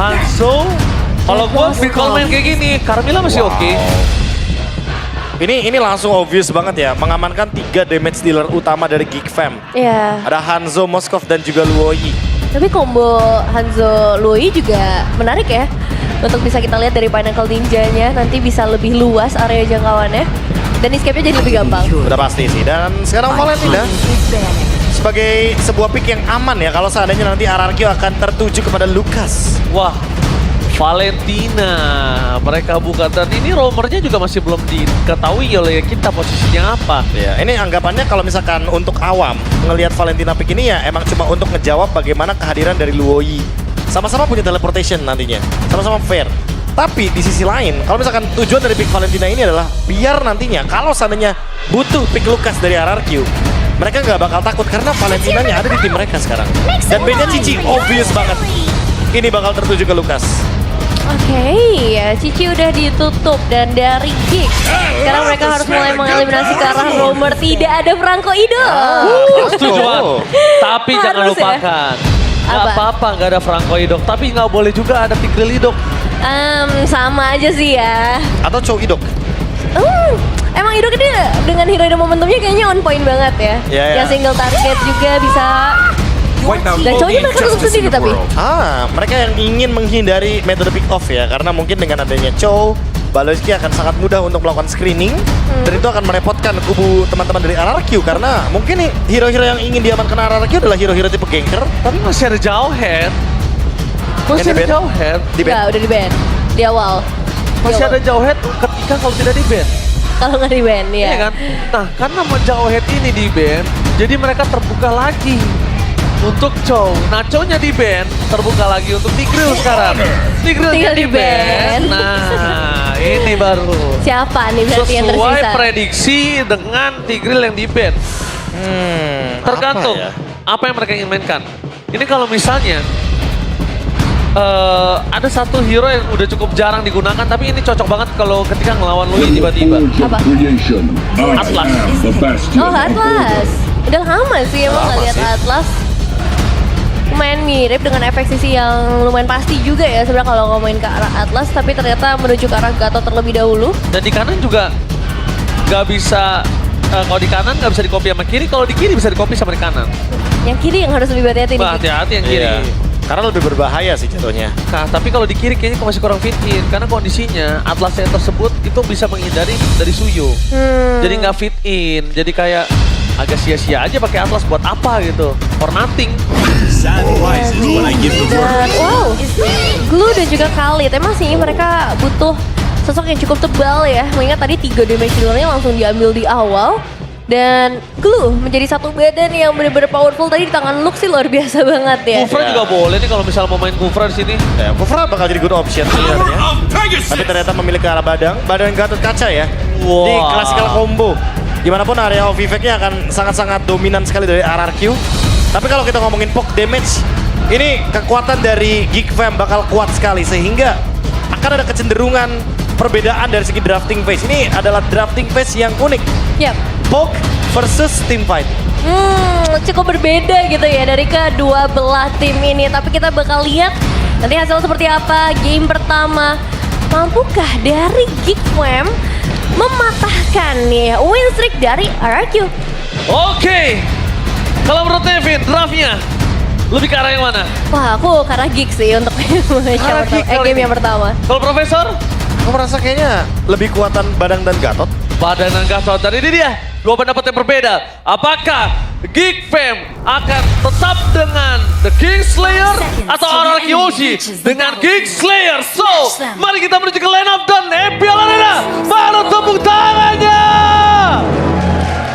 Hanzo. Kalau gue Bitcoin main kayak gini, Carmilla masih oke. Ini langsung obvious banget ya, mengamankan 3 damage dealer utama dari Geek Fam. Iya. Ada Hanzo, Moskov, dan juga Luoyi. Tapi combo Hanzo Lui juga menarik ya. Untuk bisa kita lihat dari Pinnacle Ninja-nya, nanti bisa lebih luas area jangkauannya. Dan escape-nya jadi lebih gampang. Udah pasti sih. Dan sekarang Valentina sebagai sebuah pick yang aman ya kalau seandainya nanti RRQ akan tertuju kepada Lucas. Wah, Valentina mereka buka, dan ini roamernya juga masih belum diketahui oleh kita posisinya apa. Ya, ini anggapannya kalau misalkan untuk awam ngelihat Valentina pick ini ya emang cuma untuk ngejawab bagaimana kehadiran dari Luoyi. Sama-sama punya teleportation nantinya, sama-sama fair. Tapi di sisi lain, kalau misalkan tujuan dari pick Valentina ini adalah biar nantinya kalau seandainya butuh pick Lucas dari RRQ, mereka nggak bakal takut karena Valentinanya ada di tim mereka sekarang. Dan bandnya Cici obvious banget. Ini bakal tertuju ke Lucas. Oke, ya Cici udah ditutup dan dari Geek. Sekarang mereka harus mulai mengeliminasi ke arah roamer. Tidak ada Franco Ido. Setuju banget. Tapi jangan Harus ya. lupakan, nggak Apa? apa-apa nggak ada Franco Idok, tapi nggak boleh juga ada Tigreal Idok. Sama aja sih ya. Atau Chow Idok. Emang Idok ini dengan hero dan momentumnya kayaknya on point banget ya. Iya, iya. Yang single target juga bisa. Dan cowoknya mereka tutup sendiri tapi. Mereka yang ingin menghindari metode pick off ya, karena mungkin dengan adanya Chow, Baloyski akan sangat mudah untuk melakukan screening, dan itu akan merepotkan kubu teman-teman dari RRQ karena mungkin nih hero-hero yang ingin diamankan RRQ adalah hero-hero tipe ganker. Tapi masih ada Jauhead. Masih Yang ada di-ban? Jauhead. Di ban. Enggak, udah di ban. Di awal. Masih ada Jauhead ketika kalau tidak di ban. Kalau nggak di ban ya. Iya kan? Nah, karena Jauhead ini di ban, jadi mereka terbuka lagi untuk Chow. Nah, Chow-nya di ban, terbuka lagi untuk Tigreal sekarang. Tigreal Tinggal di di-ban. ban. Nah, ini baru. Siapa nih berarti yang Sesuai tersisa? prediksi dengan Tigreal yang di ban. Tergantung apa yang mereka ingin mainkan. Ini kalau misalnya ada satu hero yang udah cukup jarang digunakan, tapi ini cocok banget kalau ketika ngelawan Lui tiba-tiba. Apa? Atlas. Oh, Atlas. Udah lama sih emang nggak lihat Atlas. Lumayan mirip dengan efek sisi yang lumayan pasti juga ya sebenarnya kalau ngomongin ke arah Atlas, tapi ternyata menuju ke arah Gatot terlebih dahulu. Dan di kanan juga nggak bisa, kalau di kanan nggak bisa di-copy sama kiri, kalau di kiri bisa di-copy sama di kanan. Yang kiri yang harus lebih hati-hati Wah, nih. hati-hati yang kiri. Iya. Karena lebih berbahaya sih jatuhnya. Nah, tapi kalau di kiri kayaknya masih kurang fit in, karena kondisinya Atlas yang tersebut itu bisa menghindari dari Suyo. Jadi nggak fit in, jadi kayak agak sia-sia aja pakai Atlas buat apa gitu, for nothing. Sad rises when I give the word. Dan wow, Glue dan juga Khalid emang sih mereka butuh sosok yang cukup tebal ya. Mengingat tadi 3 damage dealernya langsung diambil di awal. Dan Glue menjadi satu badan yang benar-benar powerful. Tadi di tangan Lux sih luar biasa banget ya. Kufra juga boleh nih kalau misalnya mau main Kufra di sini. Ya, Kufra bakal jadi good option sebenarnya. Of Pegasus. Tapi ternyata memilih ke arah Badan Gatot Kaca ya. Wah. Di classical combo. Dimanapun area of effect-nya akan sangat-sangat dominan sekali dari RRQ. Tapi kalau kita ngomongin poke damage, ini kekuatan dari Geek Fam bakal kuat sekali. Sehingga akan ada kecenderungan perbedaan dari segi drafting phase. Ini adalah drafting phase yang unik. Yap. Poke versus team fight. Cukup berbeda gitu ya dari kedua belah tim ini. Tapi kita bakal lihat nanti hasil seperti apa game pertama. Mampukah dari Geek Fam mematahkan nih win streak dari RRQ? Oke, kalau menurut Nevin, draftnya lebih ke arah yang mana? Wah, aku karena Geek sih untuk game yang pertama. Kalau Profesor? Aku merasa kayaknya lebih kuatan Badang dan Gatot. Badan dan Gatot. Dan ini dia, dua pendapat yang berbeda. Apakah Geek Fam akan tetap dengan The Kingslayer atau RRQ Oshi dengan Kingslayer? So, mari kita menuju ke line up dan EPL Arena. Baru tepuk tangannya.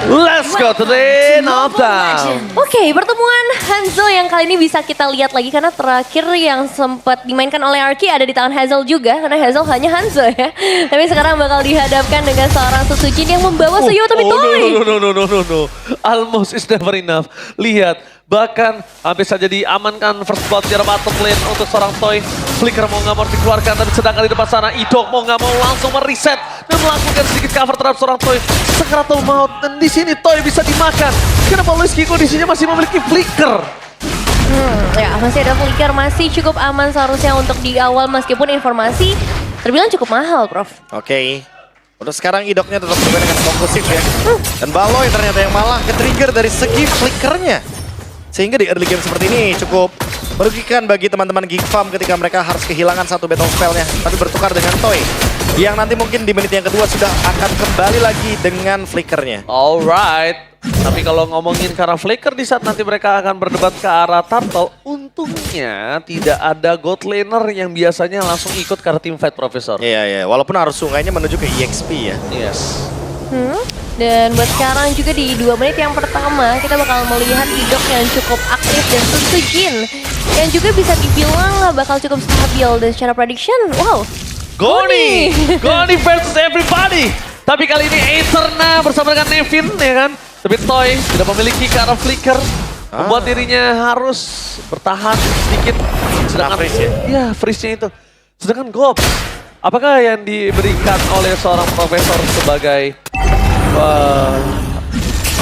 Let's go to the end of town. Oke, pertemuan Hanzo yang kali ini bisa kita lihat lagi karena terakhir yang sempat dimainkan oleh Arki ada di tangan Hazel juga karena Hazel hanya Hanzo ya. Tapi sekarang bakal dihadapkan dengan seorang Susujin yang membawa Suyo tapi Toy. No. Almost is never enough. Lihat, bahkan hampir saja diamankan first blood di bottom lane untuk seorang Toy. Flicker mau nggak mau dikeluarkan, tapi sedangkan di depan sana Idok mau nggak mau langsung mereset dan melakukan sedikit cover terhadap seorang Toy. Sekeratul maut, dan di sini Toy bisa dimakan. Kenapa Luiski kondisinya masih memiliki flicker? Ya masih ada flicker, masih cukup aman seharusnya untuk di awal meskipun informasi terbilang cukup mahal, Prof. Oke. Untuk sekarang idoknya tetap bermain dengan fokusif ya. Dan Baloy ternyata yang malah ke-trigger dari segi flickernya. Sehingga di early game seperti ini cukup merugikan bagi teman-teman Geek Farm ketika mereka harus kehilangan satu battle spellnya. Tapi bertukar dengan Toy. Yang nanti mungkin di menit yang kedua sudah akan kembali lagi dengan flickernya. Alright. Tapi kalau ngomongin ke arah Flicker di saat nanti mereka akan berdebat ke arah Turtle, untungnya tidak ada God Laner yang biasanya langsung ikut ke arah teamfight, Profesor. Iya, iya. Walaupun arus sungainya menuju ke EXP ya. Yes. Dan buat sekarang juga di 2 menit yang pertama kita bakal melihat Idok yang cukup aktif dan Susujin yang juga bisa dibilang bakal cukup stabil. Dan secara prediction, wow, Goni! Goni versus everybody! Tapi kali ini Aetherna bersama dengan Nevin ya kan. Tapi Toy tidak memiliki ke arah Flicker. Membuat dirinya harus bertahan sedikit. Sedangkan freeze ya? Iya, freeze-nya itu. Sedangkan Gob, apakah yang diberikan oleh seorang profesor sebagai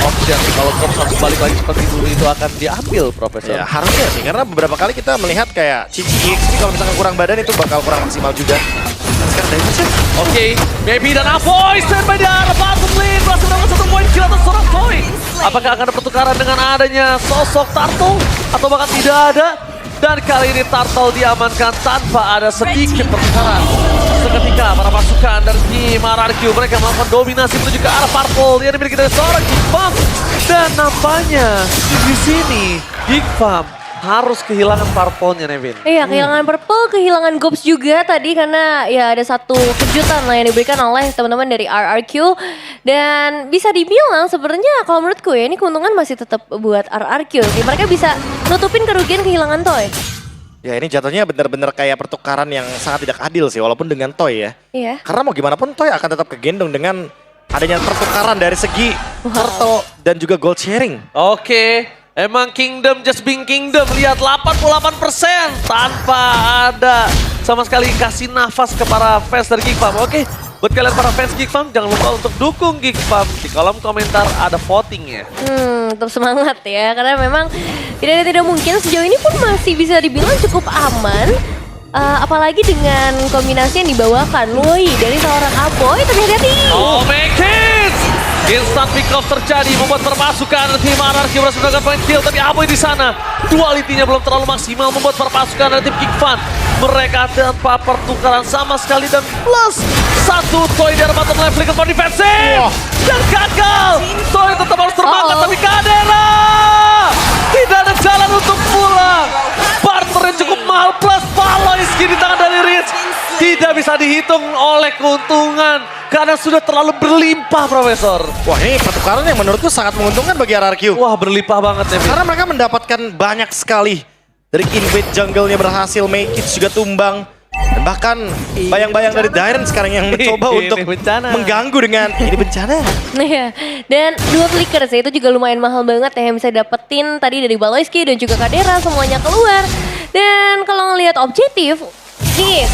option kalau Gob harus balik lagi seperti dulu itu akan diambil, Profesor? Ya harusnya sih, karena beberapa kali kita melihat kayak Cici EXP kalau misalkan kurang badan itu bakal kurang maksimal juga. Dan sekarang Davidson. Oke, Maybe dan Avoy standby di arah bottom lane, berhasil mendapatkan 1 poin kill atas seorang Toy. Apakah akan ada pertukaran dengan adanya sosok Turtle atau bahkan tidak ada? Dan kali ini Turtle diamankan tanpa ada sedikit pertukaran. Seketika para pasukan dari tim RRQ mereka melakukan dominasi menuju ke arah Purple yang dimiliki dari seorang Geek Farm. Dan nampaknya di sini Geek Farm harus kehilangan Purple-nya, Nevin. Iya, kehilangan Purple, kehilangan Gobs juga tadi karena ya ada satu kejutan lah yang diberikan oleh teman-teman dari RRQ. Dan bisa dibilang sebenarnya kalau menurutku ya ini keuntungan masih tetap buat RRQ. Jadi mereka bisa nutupin kerugian kehilangan Toy. Ya ini jatuhnya benar-benar kayak pertukaran yang sangat tidak adil sih, walaupun dengan Toy ya. Iya. Karena mau gimana pun Toy akan tetap kegendong dengan adanya pertukaran dari segi Turtle dan juga gold sharing. Oke, emang Kingdom just being Kingdom. Lihat 88% tanpa ada sama sekali kasih nafas kepada fans dari Geek Farm. Oke, buat kalian para fans Geek Farm jangan lupa untuk dukung Geek Farm. Di kolom komentar ada votingnya. Tetap semangat ya karena memang tidak mungkin sejauh ini pun masih bisa dibilang cukup aman. Apalagi dengan kombinasi yang dibawakan Lui dari seorang Aboy, tapi hati-hati. Oh my kids! Instant pick off terjadi membuat perpasukan tim RRQ berhasil mendapatkan point kill, tapi Aboy di sana dualitinya belum terlalu maksimal membuat perpasukan dari tim Geek Farm mereka tanpa pertukaran sama sekali dan plus 1 Toy dari bottom lane flicker for defensive dan gagal. Toy tetap harus termakan tapi Kadera tidak ada jalan untuk pulang. Barternya cukup mahal plus Valoisky di tangan dari Rich tidak bisa dihitung oleh keuntungan karena sudah terlalu berlimpah, Profesor. Wah ini pertukaran yang menurutku sangat menguntungkan bagi RRQ. Wah berlimpah banget ya. Karena mereka mendapatkan banyak sekali. Dari invade jungle-nya berhasil, make it juga tumbang. Dan bahkan bayang-bayang dari Dairen sekarang yang mencoba Ini untuk bencana. mengganggu dengan ini bencana. Iya, dan 2 flicker sih itu juga lumayan mahal banget ya yang bisa dapetin tadi dari Valoisky dan juga Kadera semuanya keluar. Dan kalau ngelihat objektif, ini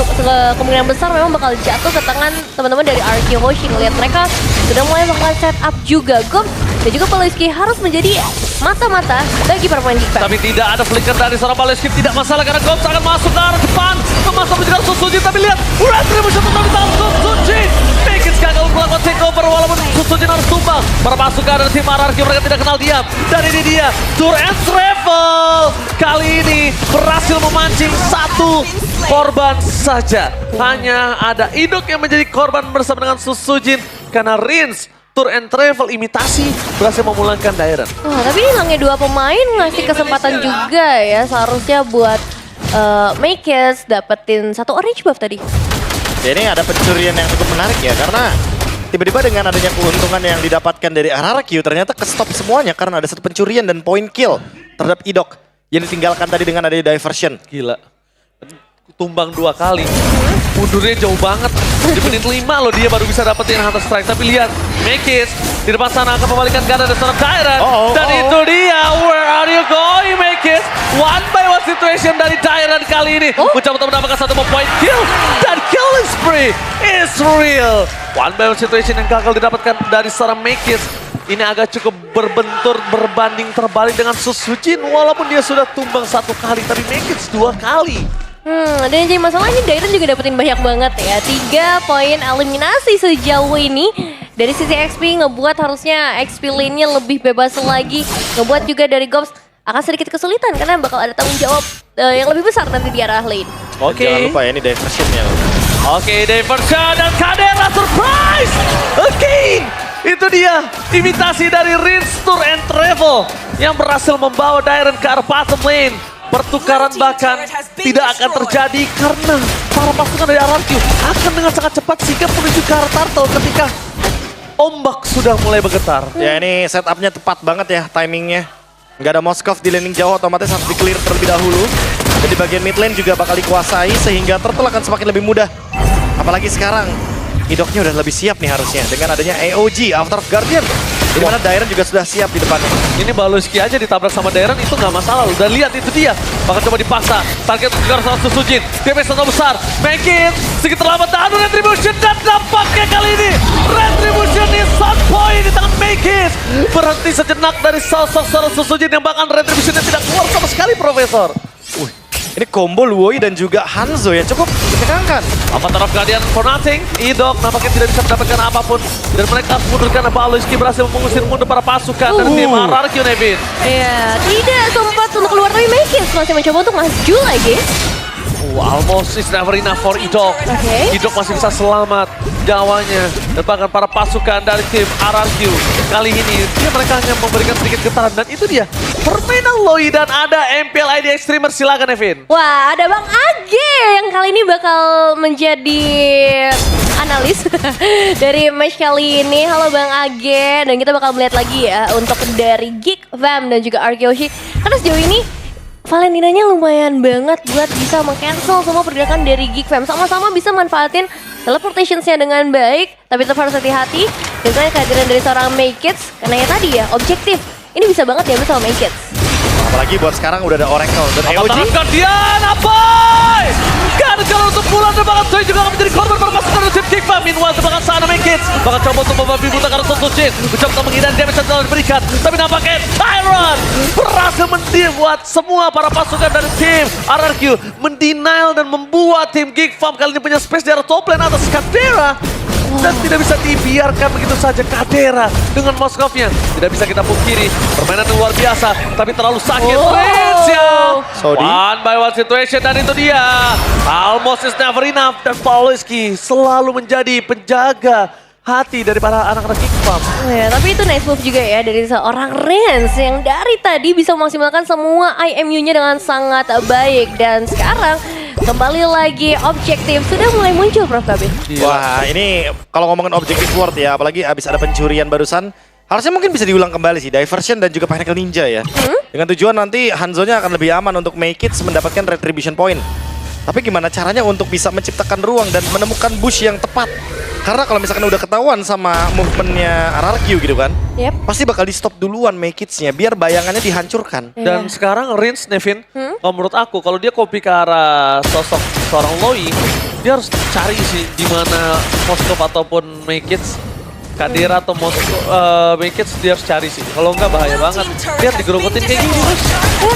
kemungkinan besar memang bakal jatuh ke tangan teman-teman dari RRQ Hoshi. Ngelihat mereka sudah mulai melakukan setup juga Gob dan juga Valoisky harus menjadi mata-mata bagi para pemain Geek Farm. Tapi tidak ada flicker dari seorang Valoisky, tidak masalah karena Gops akan masuk ke arah depan. Memasang menjelang Susujin, tapi lihat Retribution tetap di tangan Susujin. Bikin gagal melakukan takeover walaupun Susujin harus tumbang. Para pasukan dari tim RRQ mereka tidak kenal diam. Dan ini dia, Tour and Travel. Kali ini berhasil memancing 1 korban saja. Hanya ada Idok yang menjadi korban bersama dengan Susujin karena Rins Tour and Travel imitasi berhasil memulangkan Dairen. Wah, tapi hilangnya 2 pemain ngasih kesempatan juga ya seharusnya buat Makers dapetin 1 orange buff tadi. Ya, ini ada pencurian yang cukup menarik ya, karena tiba-tiba dengan adanya keuntungan yang didapatkan dari RRQ ternyata ke-stop semuanya karena ada 1 pencurian dan point kill terhadap Idok yang ditinggalkan tadi dengan adanya diversion. Gila. Tumbang 2 kali. Mundurnya jauh banget. Di menit 5 loh dia baru bisa dapetin Hunter Strike. Tapi lihat, Makis di depan sana akan membalikan ganda dari seorang Dairen. Dan itu dia, where are you going Makis? 1-by-1 situation dari Dairen kali ini. Mencoba untuk mendapatkan 1 point kill. Dan killing spree is real. 1-by-1 situation yang gagal didapatkan dari seorang Makis. ini agak cukup berbentur, berbanding terbalik dengan Susujin. Walaupun dia sudah tumbang 1 kali, tapi Makids 2 kali. Dan yang jadi masalah ini Dairon juga dapetin banyak banget ya. 3 poin eliminasi sejauh ini. Dari sisi XP ngebuat harusnya XP lane-nya lebih bebas lagi. Ngebuat juga dari Gops akan sedikit kesulitan karena bakal ada tanggung jawab yang lebih besar nanti di arah lane. Oke. Jangan lupa ya, ini diversionnya. Oke, Diversion dan Kadera surprise! Oke, itu dia imitasi dari Rinstur and Travel yang berhasil membawa Dairon ke arah bottom lane. Pertukaran bahkan tidak akan terjadi karena para pasukan dari RRQ akan dengan sangat cepat sigap menuju ke arah turtle ketika ombak sudah mulai bergetar. Ya ini setupnya tepat banget ya timingnya. Nggak ada Moskov di landing jauh, otomatis harus di-clear terlebih dahulu. Dan di bagian mid lane juga bakal dikuasai sehingga turtle akan semakin lebih mudah. Apalagi sekarang, Idoknya udah lebih siap nih harusnya dengan adanya AOG, After Guardian. Di mana Dairon juga sudah siap di depannya. Ini Baloski aja ditabrak sama Dairon itu nggak masalah loh. Dan lihat itu dia, bakal coba dipaksa. Target juga sama Susujin. DPS sangat besar. Make it sedikit terlambat. Dan Retribution dan dampaknya kali ini. Retribution di sun point di tangan Make it. Berhenti sejenak dari sosok seorang Susujin yang bahkan Retribution tidak keluar sama sekali, Profesor. Ini combo Luoi dan juga Hanzo yang cukup menyegangkan. Avatar of Guardian for nothing. Idok nampaknya tidak bisa mendapatkan apapun. Dan mereka mundur karena Baloski berhasil mengusir mundur para pasukan dari tim RRQ, Nevin. Iya, tidak sempat untuk keluar tapi Makids masih mencoba untuk maju lagi. Almost is never enough for Idok. Oke. Idok masih bisa selamat jawanya. Dan bahkan para pasukan dari tim RRQ. Kali ini mereka hanya memberikan sedikit getaran. Dan itu dia permainan Loi dan ada MPL ID Extremer. Silakan Nevin. Wah, ada Bang Age yang kali ini bakal menjadi analis dari match kali ini. Halo Bang Age. Dan kita bakal melihat lagi ya untuk dari Geek Fam dan juga Arkeoshi. Karena sejauh ini Valentinanya lumayan banget buat bisa meng-cancel semua pergerakan dari Geek Fam. Sama-sama bisa manfaatin teleportationsnya dengan baik, tapi tetap harus hati-hati dengan kehadiran dari seorang Makids. Karena ya tadi ya, objektif. Ini bisa banget diambil sama Makids. Apalagi buat sekarang udah ada Oracle dan AOG. Avatar of Guardian, Apoy! Kan kalau untuk pulang dan bahkan Zoe juga akan menjadi korban para pasukan dari tim Geek Fam. Meanwhile, bahkan sana Makids bahkan coba untuk membabi buta karena Susujin. Mencoba untuk menghindari damage yang telah diberikan. Tapi nampaknya Tyron berhasil buat semua para pasukan dari tim RRQ mendenial dan membuat tim Geek Fam kali ini punya space di arah top lane atas Kadera. Dan tidak bisa dibiarkan begitu saja Kadera dengan Moskovnya. Tidak bisa kita pungkiri, permainan yang luar biasa, tapi terlalu sakit. Prince ya. Saudi. One by one situation dan itu dia. Almost is never enough. Dan Baloski selalu menjadi penjaga hati dari para anak-anak Geek Fam. Ya, tapi itu nice move juga ya dari seorang Rens yang dari tadi bisa memaksimalkan semua IMU-nya dengan sangat baik. Dan sekarang kembali lagi objektif sudah mulai muncul Prof Kabin. Wah ini kalau ngomongin objektif word ya, apalagi abis ada pencurian barusan, harusnya mungkin bisa diulang kembali sih, Diversion dan juga Pinnacle Ninja ya. Dengan tujuan nanti Hanzo-nya akan lebih aman untuk Makids mendapatkan Retribution Point. Tapi gimana caranya untuk bisa menciptakan ruang dan menemukan bush yang tepat? Karena kalau misalkan udah ketahuan sama movementnya RRQ gitu kan, pasti bakal di stop duluan Makids-nya biar bayangannya dihancurkan. Dan sekarang Rins, Nevin, kalau menurut aku kalau dia copy ke arah sosok seorang Loi, dia harus cari sih di mana Moskov ataupun Makids, Kadera atau Makids dia harus cari sih. Kalau enggak bahaya banget. Lihat digerogotin kayak gini mas.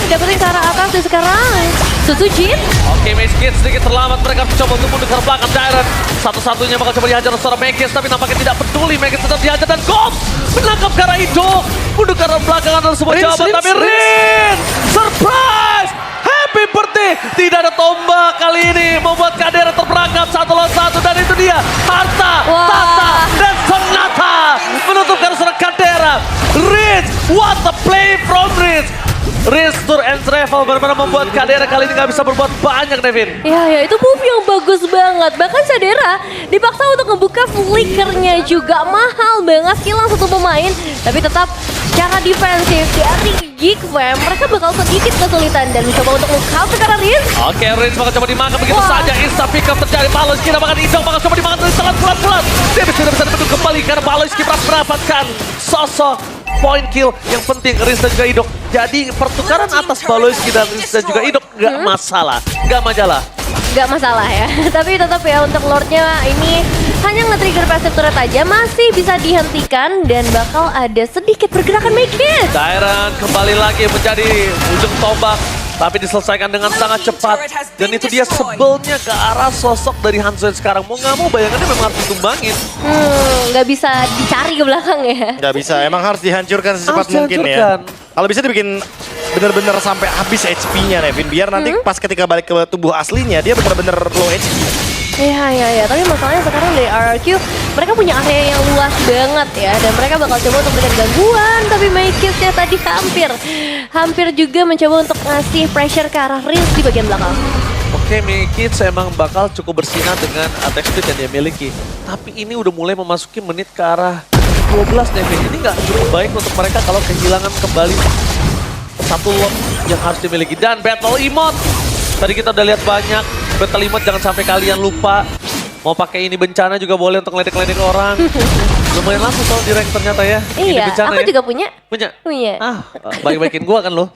Dapetin ke arah atas dan sekarang Susujin. Oke, Makids sedikit terlambat. Mereka mencoba untuk mundur ke belakang Dairon. Satu-satunya bakal coba dihajar seorang Makids, tapi nampaknya tidak peduli. Makids tetap dihajar dan Gops menangkap ke arah Idok. Mundur ke arah belakang dan semua jawaban. Tapi Rin, surprise! Happy birthday! Tidak ada tombak kali ini membuat Kadera terperangkap 1 lawan 1 dan itu dia harta, tata, dan sonata menutupkan seorang Kadera. Rins, what a play from Rins! Rins Tour and Travel benar-benar membuat Kadera kali ini nggak bisa berbuat banyak, Nevin. Ya itu move yang bagus banget. Bahkan Kadera dipaksa untuk ngebuka flickernya juga. Mahal banget hilang satu pemain. Tapi tetap secara defensif dari Geek Fam, mereka bakal sedikit kesulitan dan mencoba untuk meng-counter karena Rins. Oke, Rins bakal coba dimakan begitu saja. Insta pick up terjadi. Baloski bahkan Idok bakal coba dimakan dari telan bulat-bulat. Dia tidak bisa dibentuk kembali karena Baloski berhasil mendapatkan sosok point kill yang penting Rins dan juga Idok. Jadi pertukaran atas Baloski dan Rins dan juga Idok nggak masalah, nggak majalah. Gak masalah ya. Tapi tetap ya untuk Lordnya ini hanya nge-trigger passive turret aja masih bisa dihentikan dan bakal ada sedikit pergerakan make it. Dairon kembali lagi menjadi ujung tombak, tapi diselesaikan dengan sangat cepat. Dan itu dia sebelnya ke arah sosok dari Hanzo yang sekarang. Mau nggak mau bayangannya memang harus ditumbangin. Nggak bisa dicari ke belakang ya. Nggak bisa, emang harus dihancurkan secepat Harus mungkin dihancurkan. ya. Kalau bisa dibikin bener-bener sampai habis HP-nya Nevin, biar nanti pas ketika balik ke tubuh aslinya dia bener-bener low HP. Iya. Tapi masalahnya sekarang dari RRQ, mereka punya area yang luas banget ya. Dan mereka bakal coba untuk memberikan gangguan. Tapi Maikis-nya tadi hampir juga mencoba untuk ngasih pressure ke arah Rins di bagian belakang. Oke, Maikis emang bakal cukup bersinar dengan attack speed yang dia miliki. Tapi ini udah mulai memasuki menit ke arah 12 Nevin. Ini nggak cukup baik untuk mereka kalau kehilangan kembali satu lot yang harus dimiliki. Dan battle emote. Tadi kita udah lihat banyak battle emote, jangan sampai kalian lupa. Mau pakai ini bencana juga boleh untuk ngeledek-ledek orang. Lumayan langsung soal di rank ternyata ya. Ini Iya, bencana aku ya. juga punya. Punya? Punya. Baik-baikin gua kan lo.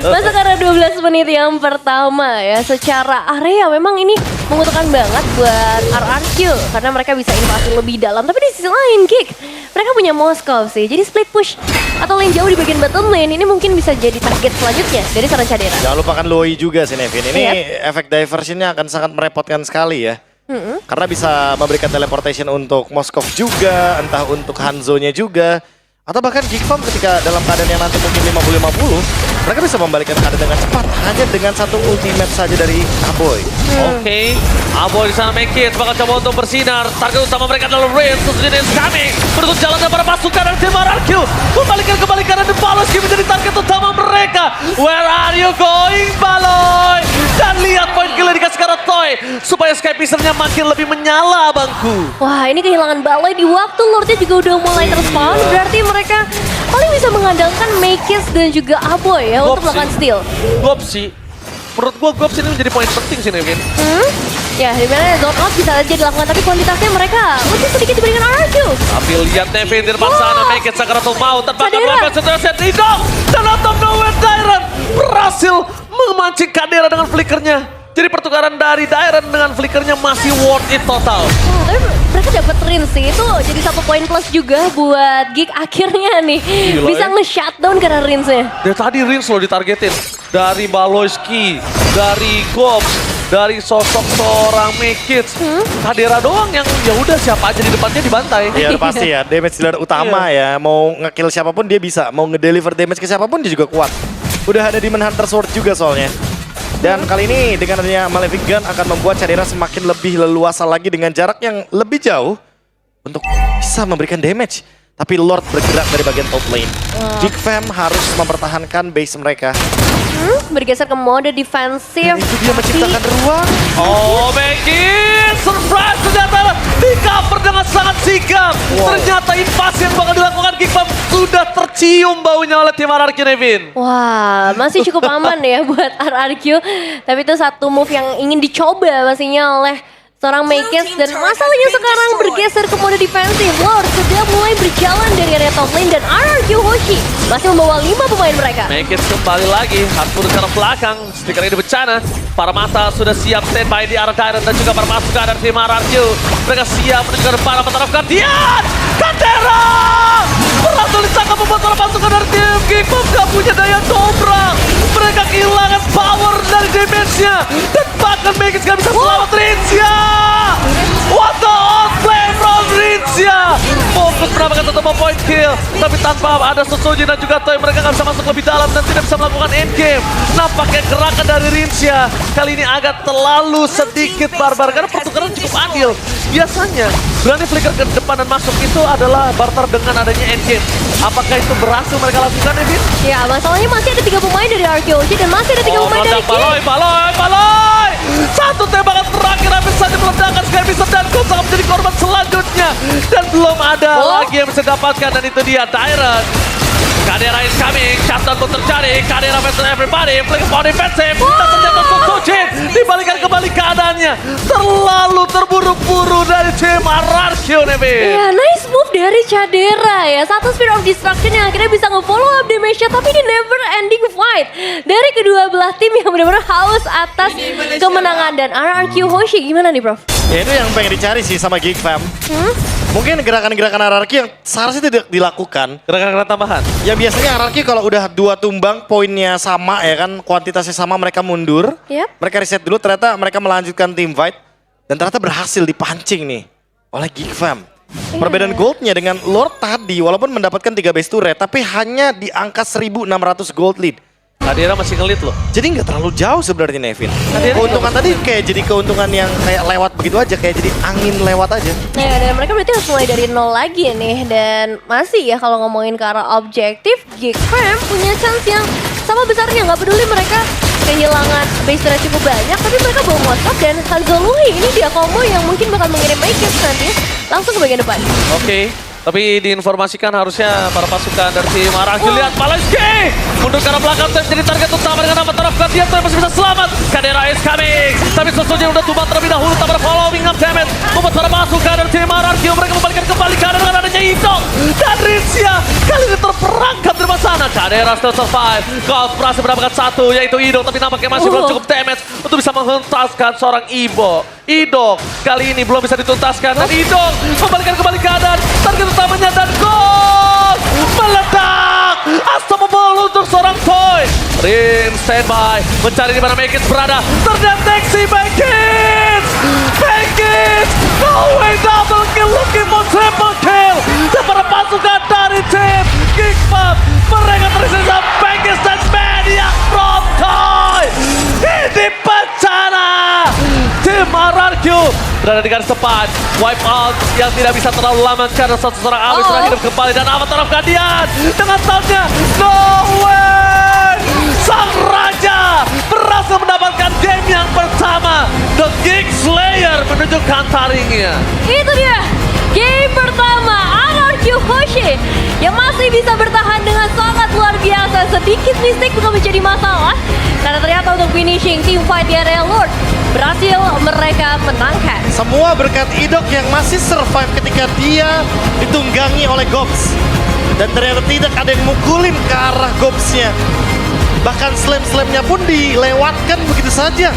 Masuk karena 12 menit yang pertama ya. Secara area memang ini menguntungkan banget buat RRQ. Karena mereka bisa invasi lebih dalam. Tapi di sisi lain, Geek, mereka punya Moskov sih. Jadi split push atau lane jauh di bagian bottom lane ini mungkin bisa jadi target selanjutnya dari seorang Cadera. Jangan lupakan Loi juga sih Nevin. Ini Iya. efek diversionnya akan sangat merepotkan sekali ya. Karena bisa memberikan teleportation untuk Moskov juga, entah untuk Hanzo-nya juga. Atau bahkan Geekfam ketika dalam keadaan yang nanti mungkin 50-50, mereka bisa membalikkan keadaan dengan cepat hanya dengan satu ultimate saja dari Aboy. Oke, Aboy di sana make it, bakal coba untuk bersinar. Target utama mereka adalah Rain, Susudin is coming. Menutup jalan para pasukan dari tim RRQ. Kembalikan karena The Baloski menjadi target utama mereka. Where are you going, Baloy? Dan lihat poin kill dikasih ke arah Toy. Supaya Skypicernya makin lebih menyala, abangku. Wah, ini kehilangan Baloi di waktu Lordnya juga udah mulai terspawn. Berarti mereka paling bisa mengandalkan Maikis dan juga Aboy ya untuk melakukan steal. Menurut gua Gops ini menjadi poin penting sih, Nevin. Ya, dimana zone out bisa aja dilakukan, tapi kuantitasnya mereka lebih sedikit dibandingkan RRQ. Tapi lihat Nevin di depan sana, make it Sakaratul Maut. Tanpa Cadera. melakukan situasi Didong. Dan out of nowhere, Dairon berhasil memancing Cadera dengan flickernya. Jadi pertukaran dari Dairon dengan flickernya masih worth it total. Wah, tapi mereka dapat Rins sih, itu jadi 1 poin plus juga buat Geek akhirnya nih. Gila, Bisa ya. nge-shutdown karena Rinsnya. Dari tadi Rins loh ditargetin. Dari Baloyski, dari Gops, dari sosok seorang Mekits. Cadera doang yang ya udah siapa aja di depannya dibantai. Iya pasti ya, damage dealer utama ya. Mau nge-kill siapapun dia bisa, mau nge-deliver damage ke siapapun dia juga kuat. Udah ada Demon Hunter Sword juga soalnya. Dan kali ini dengan adanya Malefic Gun akan membuat Cadera semakin lebih leluasa lagi dengan jarak yang lebih jauh untuk bisa memberikan damage. Tapi Lord bergerak dari bagian top lane. Big Fam harus mempertahankan base mereka. Bergeser ke mode defensif. Dan itu dia menciptakan ruang. Oh, Mekits! Surprise ternyata di cover dengan sangat sigap. Ternyata invasi yang bakal dilakukan Geekfam sudah tercium baunya oleh tim RRQ, Nevin. Wah, masih cukup aman ya buat RRQ. Tapi itu satu move yang ingin dicoba pastinya oleh seorang Maikis. Dan masalahnya sekarang bergeser ke mode defensif. Lord sudah mulai berjalan dari area top lane dan RRQ Hoshi masih membawa 5 pemain mereka. Mekits kembali lagi, Harpur ke arah belakang. Stiker ini bencana. Para mata sudah siap standby di arah Dairon dan juga para pasukan dari tim RRQ. Mereka siap menunjukkan para mata Guardian. Cadera! Berhasil ditangkap membuat para pasukan dari tim Geekfam gak punya daya dobrak. Mereka kehilangan power dari damage-nya. Dan bahkan Mekits gak bisa selamat Rinsya. What the outplay from Rinsya. Fokus mendapatkan satu point kill. Tapi tanpa ada Susuji dan juga Toy, mereka gak bisa masuk lebih dalam dan tidak bisa melakukan endgame. Nampaknya gerakan dari Rinsya kali ini agak terlalu sedikit barbar karena pertukaran cukup adil. Biasanya berani flicker ke depan dan masuk itu adalah barter dengan adanya endgame. Apakah itu berhasil mereka lakukan, Evin? Ya, masalahnya masih ada 3 pemain dari RRQ Hoshi dan masih ada 3 pemain dari Geek. Baloy! Satu tembakan terakhir habis saja meledakkan Skypicer dan Gops akan menjadi korban selanjutnya. Dan belum ada lagi yang bisa dapatkan dan itu dia Dairon. Cadera is coming, shutdown pun terjadi. Cadera versus everybody, flick for defensive. Dan ternyata Susujin dibalikan kembali keadaannya. Nampaknya terlalu terburu-buru dari tim RRQ, Nevin. Ya, nice move dari Cadera ya. Satu Spear of Destruction yang akhirnya bisa nge-follow up damage-nya. Tapi ini never ending fight dari kedua belah tim yang benar-benar haus atas kemenangan. Dan RRQ Hoshi gimana nih, Prof? Ya itu yang pengen dicari sih sama Geek Fam. Mungkin gerakan-gerakan RRQ yang seharusnya tidak dilakukan. Gerakan-gerakan tambahan. Ya biasanya RRQ kalau udah 2 tumbang poinnya sama ya kan, kuantitasnya sama, mereka mundur. Yap. Mereka reset dulu, ternyata mereka melanjutkan team fight. Dan ternyata berhasil dipancing nih oleh Geek Fam. Perbedaan goldnya dengan Lord tadi, walaupun mendapatkan 3 base turret, tapi hanya di angka 1.600 gold lead. Kadira masih ngelit loh. Jadi nggak terlalu jauh sebenarnya Nevin. Kadira Keuntungan tadi kayak jadi keuntungan yang kayak lewat begitu aja, kayak jadi angin lewat aja. Ya, dan mereka berarti harus mulai dari nol lagi nih. Dan masih ya kalau ngomongin ke arah objektif, Geek Fam punya chance yang sama besarnya. Nggak peduli mereka kehilangan base turret cukup banyak, tapi mereka bawa Moskop dan Hanzoluhi. Ini dia combo yang mungkin bakal mengirim Maykins nanti langsung ke bagian depan. Oke, tapi diinformasikan harusnya para pasukan dari tim RRQ. Lihat Paleski mundur ke arah belakang, Tes jadi target utama dengan nama taraf gantian, tapi masih bisa selamat. Kadera is coming, tapi sesungguhnya udah tumbang terlebih dahulu, tak following up damage membuat para pasukan dari tim RRQ mereka membalikan kembali Kadera dengan adanya Idong dan Rizia kali ini terperangkap dari sana. Kadera still survive, Gold berhasil mendapatkan satu yaitu Idong, tapi nampaknya masih belum cukup damage untuk bisa menghentaskan seorang Idong kali ini belum bisa dituntaskan dan Idong membalikan kembali keadaan target utamanya dan gol meledak. Unstoppable untuk seorang Toy. Rin standby mencari di mana Maykins berada. Terdeteksi Maykins. No way, double kill, looking for triple kill. Dan para pasukan dari tim Geek Fam mereka tersisa Maykins dan Maniac from Toy. Ini bencana. Tim RRQ berada di garis depan. Wipe out yang tidak bisa terlalu lama karena seorang Amis sudah hidup kembali. Dan Avatar of Guardian dengan soundnya No Way. Sang Raja berhasil mendapatkan game yang pertama. The Geek Slayer menunjukkan taringnya. Itu dia game pertama RRQ Hoshi yang masih bisa bertahan dengan sangat luar biasa. Sedikit mistake bukan menjadi masalah karena ternyata untuk finishing team fight di area Lord berhasil mereka menangkan. Semua berkat Idok yang masih survive ketika dia ditunggangi oleh Gobs. Dan ternyata tidak ada yang mukulin ke arah Gobsnya. Bahkan slam-slamnya pun dilewatkan begitu saja.